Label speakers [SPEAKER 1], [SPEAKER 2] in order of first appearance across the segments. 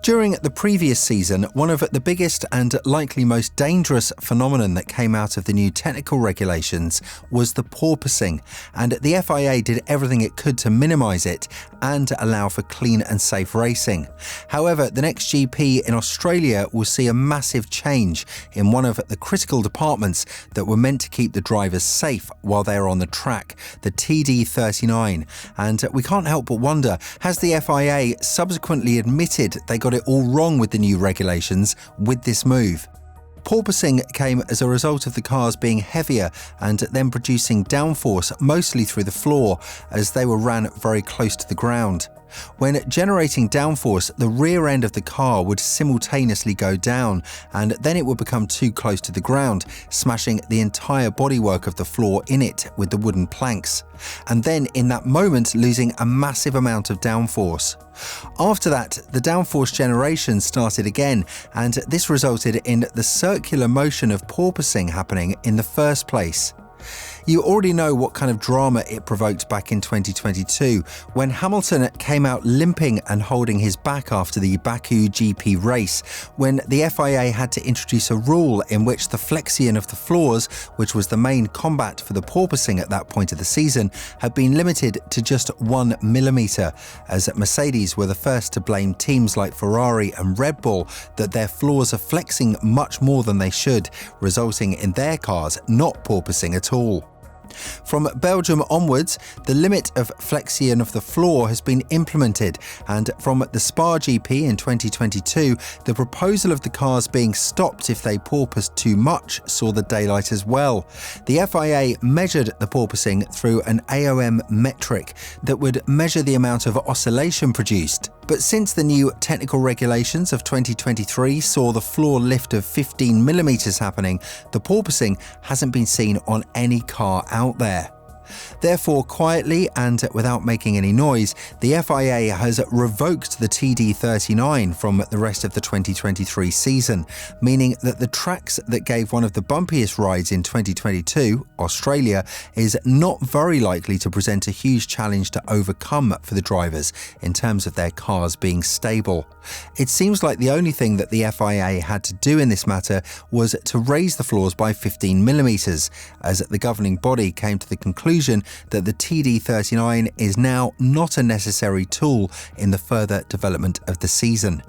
[SPEAKER 1] During the previous season, one of the biggest and likely most dangerous phenomenon that came out of the new technical regulations was the porpoising, and the FIA did everything it could to minimise it and allow for clean and safe racing. However, the next GP in Australia will see a massive change in one of the critical departments that were meant to keep the drivers safe while they are on the track, the TD39. And we can't help but wonder, has the FIA subsequently admitted they got it all wrong with the new regulations with this move? Porpoising came as a result of the cars being heavier and then producing downforce mostly through the floor as they were ran very close to the ground. When generating downforce, the rear end of the car would simultaneously go down, and then it would become too close to the ground, smashing the entire bodywork of the floor in it with the wooden planks, and then in that moment losing a massive amount of downforce. After that, the downforce generation started again, and this resulted in the circular motion of porpoising happening in the first place. You already know what kind of drama it provoked back in 2022 when Hamilton came out limping and holding his back after the Baku GP race, when the FIA had to introduce a rule in which the flexion of the floors, which was the main combat for the porpoising at that point of the season, had been limited to just 1 millimetre, as Mercedes were the first to blame teams like Ferrari and Red Bull that their floors are flexing much more than they should, resulting in their cars not porpoising at all. From Belgium onwards, the limit of flexion of the floor has been implemented, and from the Spa GP in 2022, the proposal of the cars being stopped if they porpoised too much saw the daylight as well. The FIA measured the porpoising through an AOM metric that would measure the amount of oscillation produced. But since the new technical regulations of 2023 saw the floor lift of 15 millimeters happening, the porpoising hasn't been seen on any car out there. Therefore, quietly and without making any noise, the FIA has revoked the TD39 from the rest of the 2023 season, meaning that the tracks that gave one of the bumpiest rides in 2022, Australia, is not very likely to present a huge challenge to overcome for the drivers in terms of their cars being stable. It seems like the only thing that the FIA had to do in this matter was to raise the floors by 15 millimeters, as the governing body came to the conclusion that the TD39 is now not a necessary tool in the further development of the season.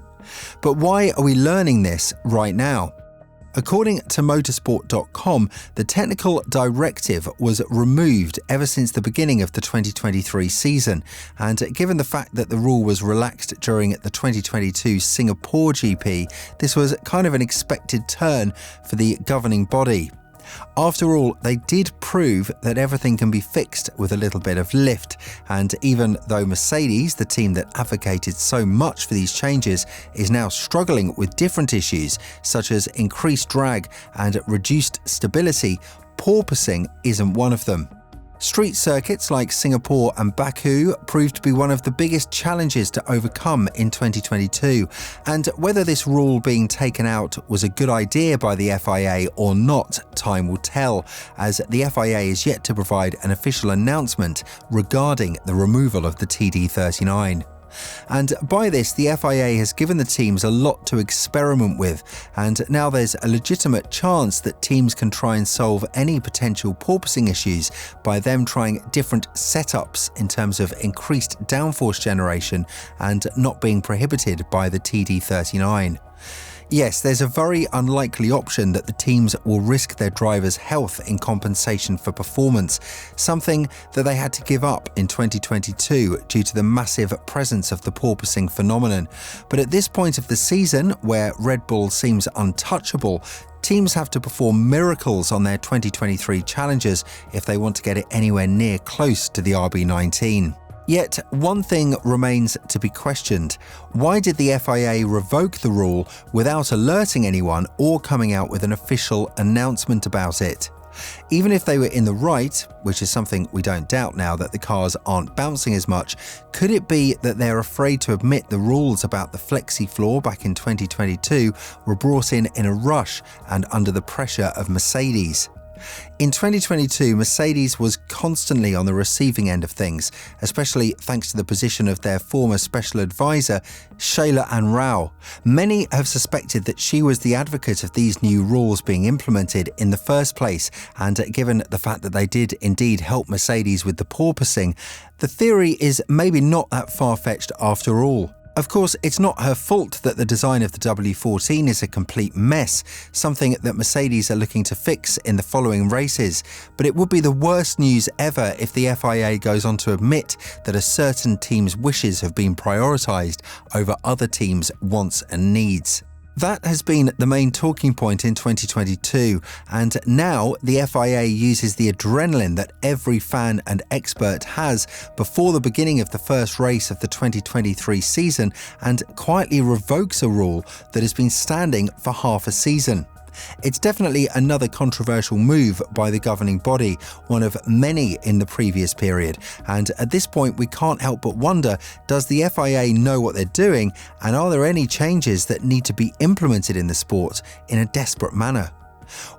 [SPEAKER 1] But why are we learning this right now? According to motorsport.com, the technical directive was removed ever since the beginning of the 2023 season, and given the fact that the rule was relaxed during the 2022 Singapore GP, this was kind of an expected turn for the governing body. After all, they did prove that everything can be fixed with a little bit of lift, and even though Mercedes, the team that advocated so much for these changes, is now struggling with different issues such as increased drag and reduced stability, porpoising isn't one of them. Street circuits like Singapore and Baku proved to be one of the biggest challenges to overcome in 2022, and whether this rule being taken out was a good idea by the FIA or not, time will tell, as the FIA is yet to provide an official announcement regarding the removal of the TD39. And by this, the FIA has given the teams a lot to experiment with, and now there's a legitimate chance that teams can try and solve any potential porpoising issues by them trying different setups in terms of increased downforce generation and not being prohibited by the TD39. Yes, there's a very unlikely option that the teams will risk their drivers' health in compensation for performance, something that they had to give up in 2022 due to the massive presence of the porpoising phenomenon. But at this point of the season, where Red Bull seems untouchable, teams have to perform miracles on their 2023 challenges if they want to get it anywhere near close to the RB19. Yet, one thing remains to be questioned. Why did the FIA revoke the rule without alerting anyone or coming out with an official announcement about it? Even if they were in the right, which is something we don't doubt now that the cars aren't bouncing as much, could it be that they're afraid to admit the rules about the flexi floor back in 2022 were brought in a rush and under the pressure of Mercedes? In 2022, Mercedes was constantly on the receiving end of things, especially thanks to the position of their former special advisor, Shayla Ann Rao. Many have suspected that she was the advocate of these new rules being implemented in the first place, and given the fact that they did indeed help Mercedes with the porpoising, the theory is maybe not that far-fetched after all. Of course, it's not her fault that the design of the W14 is a complete mess, something that Mercedes are looking to fix in the following races, but it would be the worst news ever if the FIA goes on to admit that a certain team's wishes have been prioritised over other teams' wants and needs. That has been the main talking point in 2022, and now the FIA uses the adrenaline that every fan and expert has before the beginning of the first race of the 2023 season and quietly revokes a rule that has been standing for half a season. It's definitely another controversial move by the governing body, one of many in the previous period, and at this point we can't help but wonder, does the FIA know what they're doing, and are there any changes that need to be implemented in the sport in a desperate manner?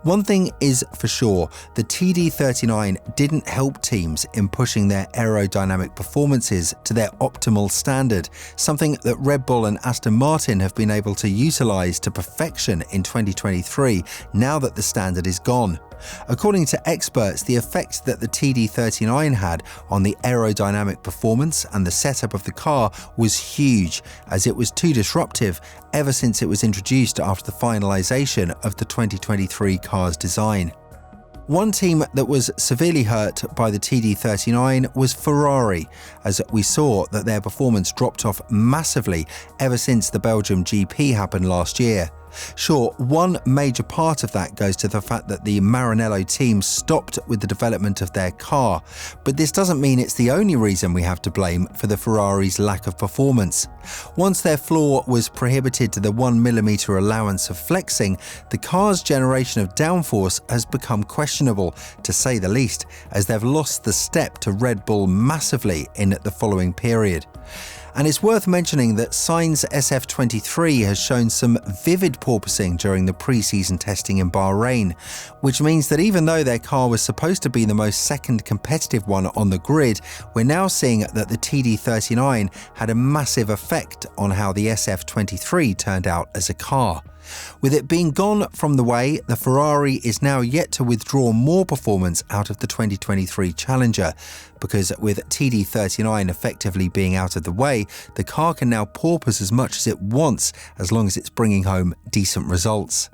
[SPEAKER 1] One thing is for sure, the TD39 didn't help teams in pushing their aerodynamic performances to their optimal standard, something that Red Bull and Aston Martin have been able to utilise to perfection in 2023 now that the standard is gone. According to experts, the effect that the TD39 had on the aerodynamic performance and the setup of the car was huge, as it was too disruptive ever since it was introduced after the finalisation of the 2023 car's design. One team that was severely hurt by the TD39 was Ferrari, as we saw that their performance dropped off massively ever since the Belgium GP happened last year. Sure, one major part of that goes to the fact that the Maranello team stopped with the development of their car, but this doesn't mean it's the only reason we have to blame for the Ferrari's lack of performance. Once their floor was prohibited to the 1mm allowance of flexing, the car's generation of downforce has become questionable, to say the least, as they've lost the step to Red Bull massively in the following period. And it's worth mentioning that Sainz SF23 has shown some vivid porpoising during the pre-season testing in Bahrain, which means that even though their car was supposed to be the most second competitive one on the grid, we're now seeing that the TD39 had a massive effect on how the SF23 turned out as a car. With it being gone from the way, the Ferrari is now yet to withdraw more performance out of the 2023 Challenger, because with TD39 effectively being out of the way, the car can now porpoise as much as it wants as long as it's bringing home decent results.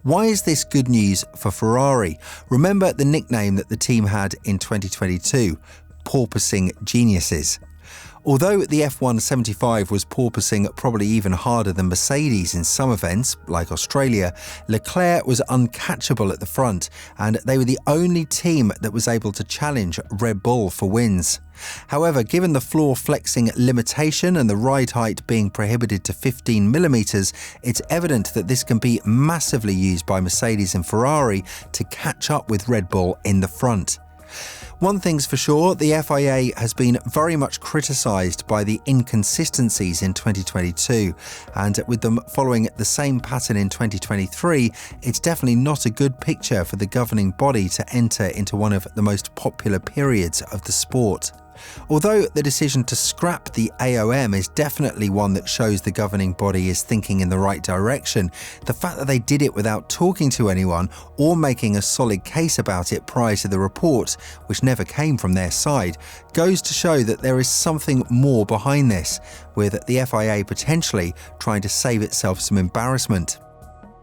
[SPEAKER 1] Why is this good news for Ferrari? Remember the nickname that the team had in 2022, porpoising geniuses. Although the F175 was porpoising probably even harder than Mercedes in some events, like Australia, Leclerc was uncatchable at the front, and they were the only team that was able to challenge Red Bull for wins. However, given the floor flexing limitation and the ride height being prohibited to 15mm, it's evident that this can be massively used by Mercedes and Ferrari to catch up with Red Bull in the front. One thing's for sure, the FIA has been very much criticised by the inconsistencies in 2022, and with them following the same pattern in 2023, it's definitely not a good picture for the governing body to enter into one of the most popular periods of the sport. Although the decision to scrap the AOM is definitely one that shows the governing body is thinking in the right direction, the fact that they did it without talking to anyone or making a solid case about it prior to the report, which never came from their side, goes to show that there is something more behind this, with the FIA potentially trying to save itself some embarrassment.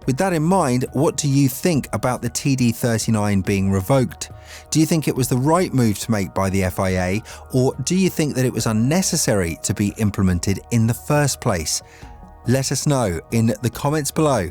[SPEAKER 1] With that in mind, what do you think about the TD39 being revoked? Do you think it was the right move to make by the FIA, or do you think that it was unnecessary to be implemented in the first place? Let us know in the comments below.